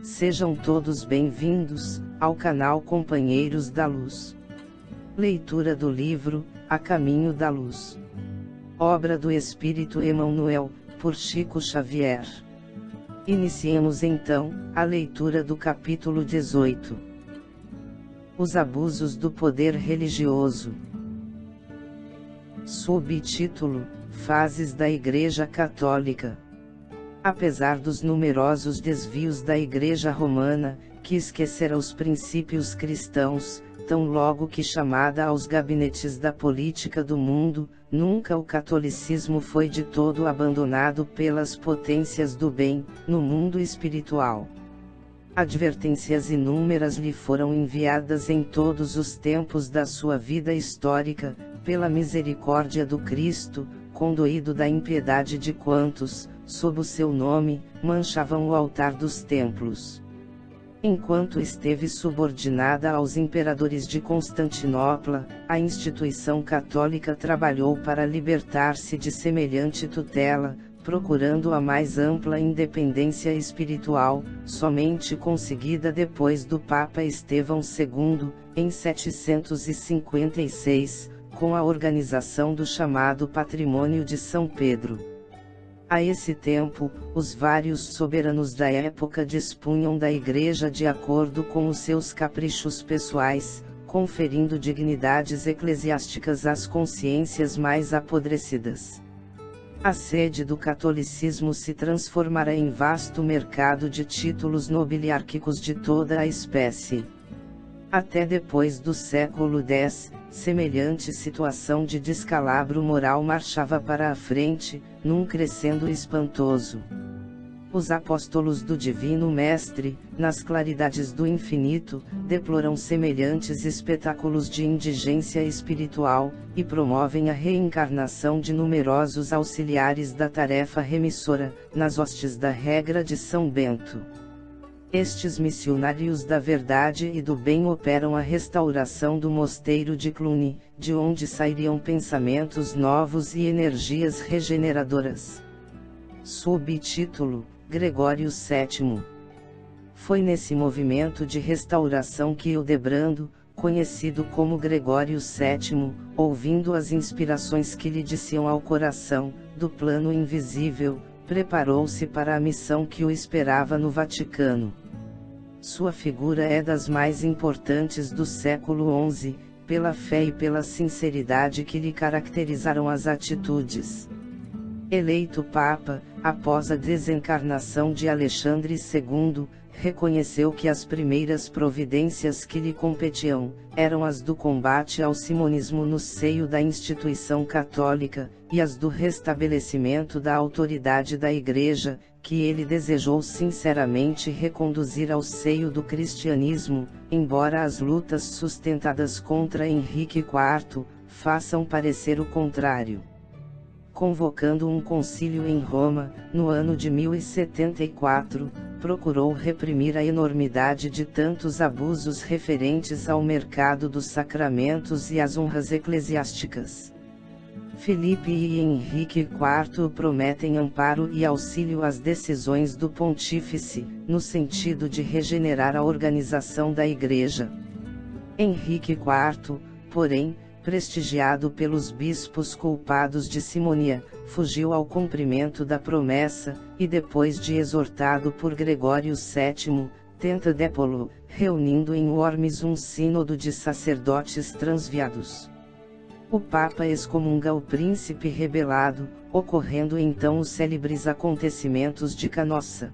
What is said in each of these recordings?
Sejam todos bem-vindos ao canal Companheiros da Luz. Leitura do livro A Caminho da Luz. Obra do Espírito Emmanuel, por Chico Xavier. Iniciemos então a leitura do capítulo 18. Os abusos do poder religioso. Subtítulo: Fases da Igreja Católica. Apesar dos numerosos desvios da Igreja Romana, que esquecera os princípios cristãos, tão logo que chamada aos gabinetes da política do mundo, nunca o catolicismo foi de todo abandonado pelas potências do bem, no mundo espiritual. Advertências inúmeras lhe foram enviadas em todos os tempos da sua vida histórica, pela misericórdia do Cristo, condoído da impiedade de quantos, sob o seu nome, manchavam o altar dos templos. Enquanto esteve subordinada aos imperadores de Constantinopla, a instituição católica trabalhou para libertar-se de semelhante tutela, procurando a mais ampla independência espiritual, somente conseguida depois do Papa Estevão II, em 756, com a organização do chamado Patrimônio de São Pedro. A esse tempo, os vários soberanos da época dispunham da Igreja de acordo com os seus caprichos pessoais, conferindo dignidades eclesiásticas às consciências mais apodrecidas. A sede do catolicismo se transformará em vasto mercado de títulos nobiliárquicos de toda a espécie. Até depois do século X, semelhante situação de descalabro moral marchava para a frente, num crescendo espantoso. Os apóstolos do Divino Mestre, nas claridades do infinito, deploram semelhantes espetáculos de indigência espiritual, e promovem a reencarnação de numerosos auxiliares da tarefa remissora, nas hostes da regra de São Bento. Estes missionários da verdade e do bem operam a restauração do mosteiro de Cluny, de onde sairiam pensamentos novos e energias regeneradoras. Subtítulo: Gregório VII. Foi nesse movimento de restauração que Hildebrando, conhecido como Gregório VII, ouvindo as inspirações que lhe desciam ao coração, do plano invisível, preparou-se para a missão que o esperava no Vaticano. Sua figura é das mais importantes do século XI, pela fé e pela sinceridade que lhe caracterizaram as atitudes. Eleito Papa, após a desencarnação de Alexandre II, reconheceu que as primeiras providências que lhe competiam, eram as do combate ao simonismo no seio da instituição católica, e as do restabelecimento da autoridade da Igreja, que ele desejou sinceramente reconduzir ao seio do cristianismo, embora as lutas sustentadas contra Henrique IV, façam parecer o contrário. Convocando um concílio em Roma, no ano de 1074, procurou reprimir a enormidade de tantos abusos referentes ao mercado dos sacramentos e às honras eclesiásticas. Filipe e Henrique IV prometem amparo e auxílio às decisões do pontífice, no sentido de regenerar a organização da Igreja. Henrique IV, porém, prestigiado pelos bispos culpados de simonia, fugiu ao cumprimento da promessa, e depois de exortado por Gregório VII, tenta depô-lo, reunindo em Worms um sínodo de sacerdotes transviados. O Papa excomunga o príncipe rebelado, ocorrendo então os célebres acontecimentos de Canossa.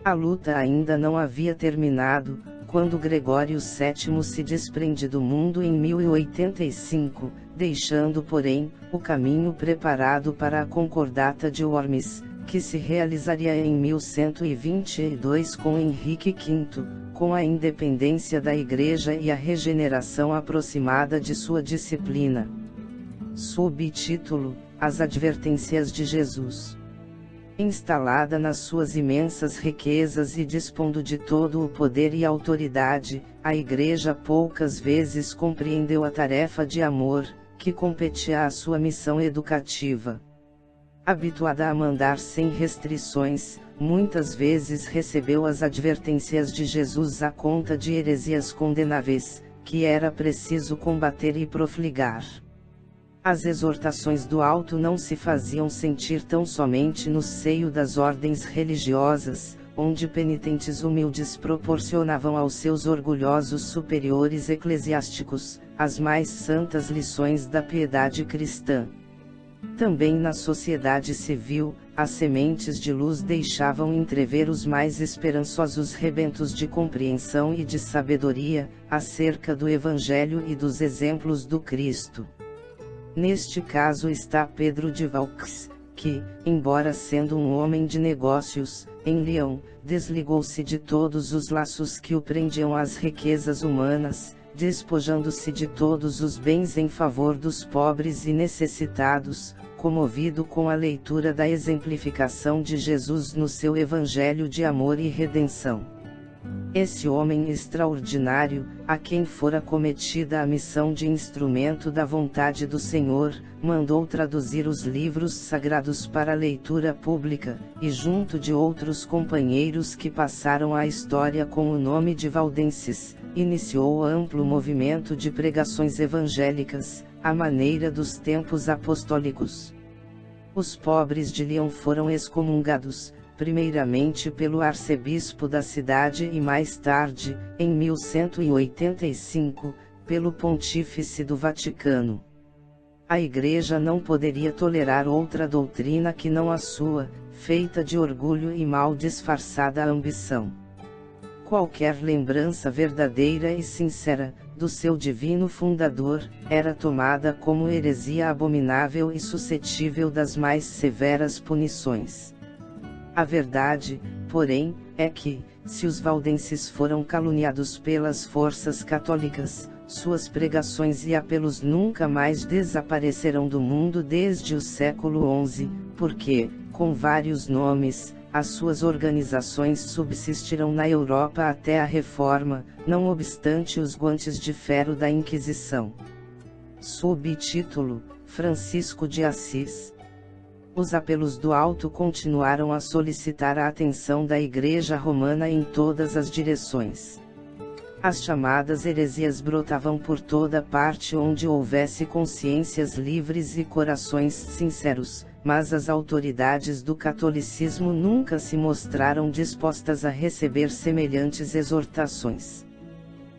A luta ainda não havia terminado, quando Gregório VII se desprende do mundo em 1085, deixando porém, o caminho preparado para a Concordata de Worms, que se realizaria em 1122 com Henrique V, com a independência da Igreja e a regeneração aproximada de sua disciplina. Subtítulo: As Advertências de Jesus. Instalada nas suas imensas riquezas e dispondo de todo o poder e autoridade, a Igreja poucas vezes compreendeu a tarefa de amor, que competia à sua missão educativa. Habituada a mandar sem restrições, muitas vezes recebeu as advertências de Jesus à conta de heresias condenáveis, que era preciso combater e profligar. As exortações do alto não se faziam sentir tão somente no seio das ordens religiosas, onde penitentes humildes proporcionavam aos seus orgulhosos superiores eclesiásticos as mais santas lições da piedade cristã. Também na sociedade civil, as sementes de luz deixavam entrever os mais esperançosos rebentos de compreensão e de sabedoria, acerca do Evangelho e dos exemplos do Cristo. Neste caso está Pedro de Vaux, que, embora sendo um homem de negócios, em Lyon, desligou-se de todos os laços que o prendiam às riquezas humanas, despojando-se de todos os bens em favor dos pobres e necessitados, comovido com a leitura da exemplificação de Jesus no seu Evangelho de amor e redenção. Esse homem extraordinário, a quem fora cometida a missão de instrumento da vontade do Senhor, mandou traduzir os livros sagrados para leitura pública, e junto de outros companheiros que passaram à história com o nome de valdenses, iniciou amplo movimento de pregações evangélicas, à maneira dos tempos apostólicos. Os pobres de Lyon foram excomungados, primeiramente pelo arcebispo da cidade e mais tarde, em 1185, pelo pontífice do Vaticano. A Igreja não poderia tolerar outra doutrina que não a sua, feita de orgulho e mal disfarçada ambição. Qualquer lembrança verdadeira e sincera, do seu divino fundador, era tomada como heresia abominável e suscetível das mais severas punições. A verdade, porém, é que, se os valdenses foram caluniados pelas forças católicas, suas pregações e apelos nunca mais desaparecerão do mundo desde o século XI, porque, com vários nomes, as suas organizações subsistirão na Europa até a Reforma, não obstante os guantes de ferro da Inquisição. Subtítulo: Francisco de Assis. Os apelos do alto continuaram a solicitar a atenção da Igreja Romana em todas as direções. As chamadas heresias brotavam por toda parte onde houvesse consciências livres e corações sinceros, mas as autoridades do catolicismo nunca se mostraram dispostas a receber semelhantes exortações.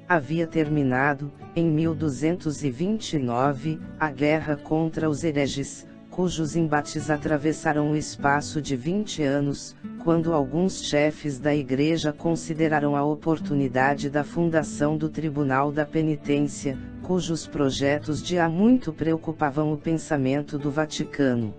Havia terminado, em 1229, a guerra contra os hereges, cujos embates atravessaram o espaço de 20 anos, quando alguns chefes da Igreja consideraram a oportunidade da fundação do Tribunal da Penitência, cujos projetos de há muito preocupavam o pensamento do Vaticano.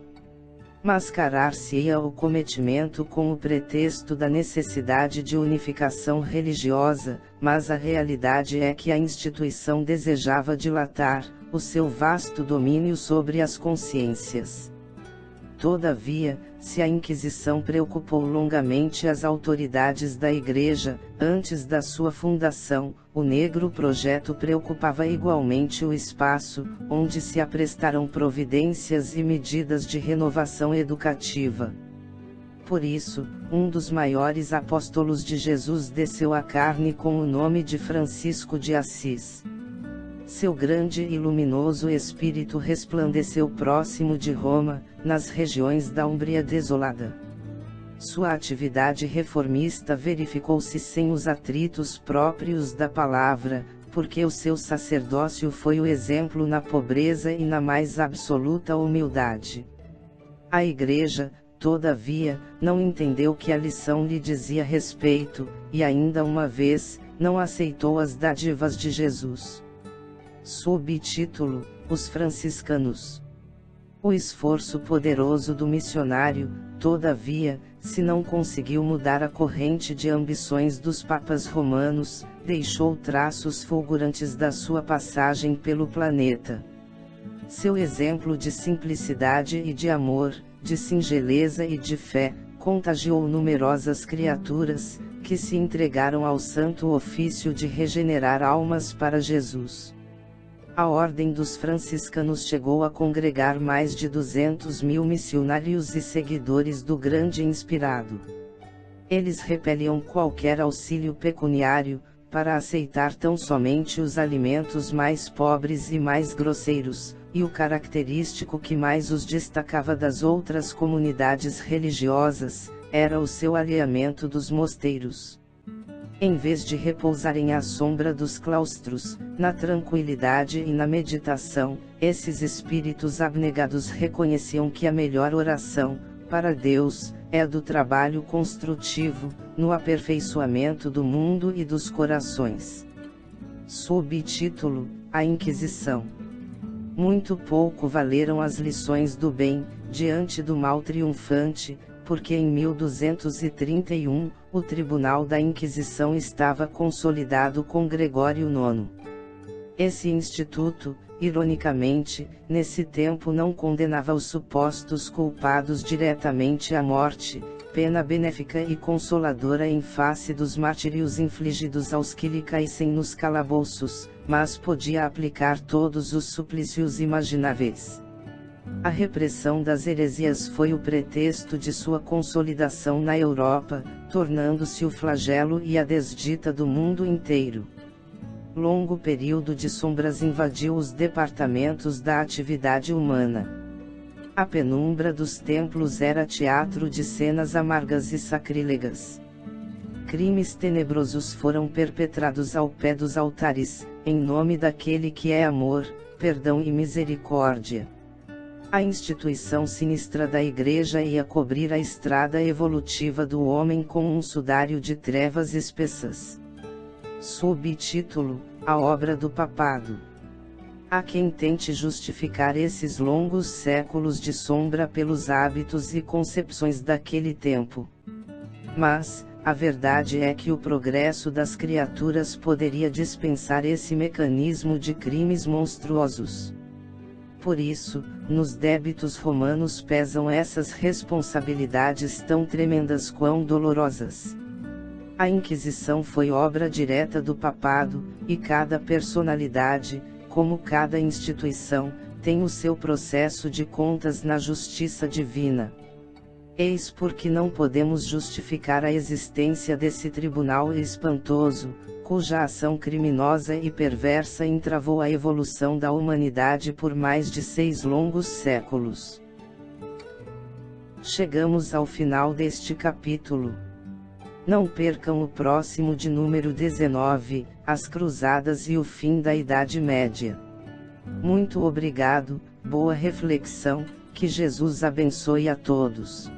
Mascarar-se-ia o cometimento com o pretexto da necessidade de unificação religiosa, mas a realidade é que a instituição desejava dilatar o seu vasto domínio sobre as consciências. Todavia, se a Inquisição preocupou longamente as autoridades da Igreja, antes da sua fundação, o negro projeto preocupava igualmente o espaço, onde se aprestaram providências e medidas de renovação educativa. Por isso, um dos maiores apóstolos de Jesus desceu à carne com o nome de Francisco de Assis. Seu grande e luminoso espírito resplandeceu próximo de Roma, nas regiões da Umbria desolada. Sua atividade reformista verificou-se sem os atritos próprios da palavra, porque o seu sacerdócio foi o exemplo na pobreza e na mais absoluta humildade. A Igreja, todavia, não entendeu que a lição lhe dizia respeito, e ainda uma vez, não aceitou as dádivas de Jesus. Subtítulo: Os franciscanos. O esforço poderoso do missionário, todavia, se não conseguiu mudar a corrente de ambições dos papas romanos, deixou traços fulgurantes da sua passagem pelo planeta. Seu exemplo de simplicidade e de amor, de singeleza e de fé, contagiou numerosas criaturas, que se entregaram ao santo ofício de regenerar almas para Jesus. A Ordem dos Franciscanos chegou a congregar mais de 200.000 missionários e seguidores do Grande Inspirado. Eles repeliam qualquer auxílio pecuniário, para aceitar tão somente os alimentos mais pobres e mais grosseiros, e o característico que mais os destacava das outras comunidades religiosas, era o seu alheamento dos mosteiros. Em vez de repousarem à sombra dos claustros, na tranquilidade e na meditação, esses espíritos abnegados reconheciam que a melhor oração, para Deus, é a do trabalho construtivo, no aperfeiçoamento do mundo e dos corações. Subtítulo: A Inquisição. Muito pouco valeram as lições do bem, diante do mal triunfante, porque em 1231, o Tribunal da Inquisição estava consolidado com Gregório IX. Esse instituto, ironicamente, nesse tempo não condenava os supostos culpados diretamente à morte, pena benéfica e consoladora em face dos martírios infligidos aos que lhe caíssem nos calabouços, mas podia aplicar todos os suplícios imagináveis. A repressão das heresias foi o pretexto de sua consolidação na Europa, tornando-se o flagelo e a desdita do mundo inteiro. Longo período de sombras invadiu os departamentos da atividade humana. A penumbra dos templos era teatro de cenas amargas e sacrílegas. Crimes tenebrosos foram perpetrados ao pé dos altares, em nome daquele que é amor, perdão e misericórdia. A instituição sinistra da Igreja ia cobrir a estrada evolutiva do homem com um sudário de trevas espessas. Subtítulo: A Obra do Papado. Há quem tente justificar esses longos séculos de sombra pelos hábitos e concepções daquele tempo. Mas, a verdade é que o progresso das criaturas poderia dispensar esse mecanismo de crimes monstruosos. Por isso, nos débitos romanos pesam essas responsabilidades tão tremendas quão dolorosas. A Inquisição foi obra direta do papado, e cada personalidade, como cada instituição, tem o seu processo de contas na justiça divina. Eis porque não podemos justificar a existência desse tribunal espantoso, cuja ação criminosa e perversa entravou a evolução da humanidade por mais de 6 longos séculos. Chegamos ao final deste capítulo. Não percam o próximo de número 19, As Cruzadas e o Fim da Idade Média. Muito obrigado, boa reflexão, que Jesus abençoe a todos.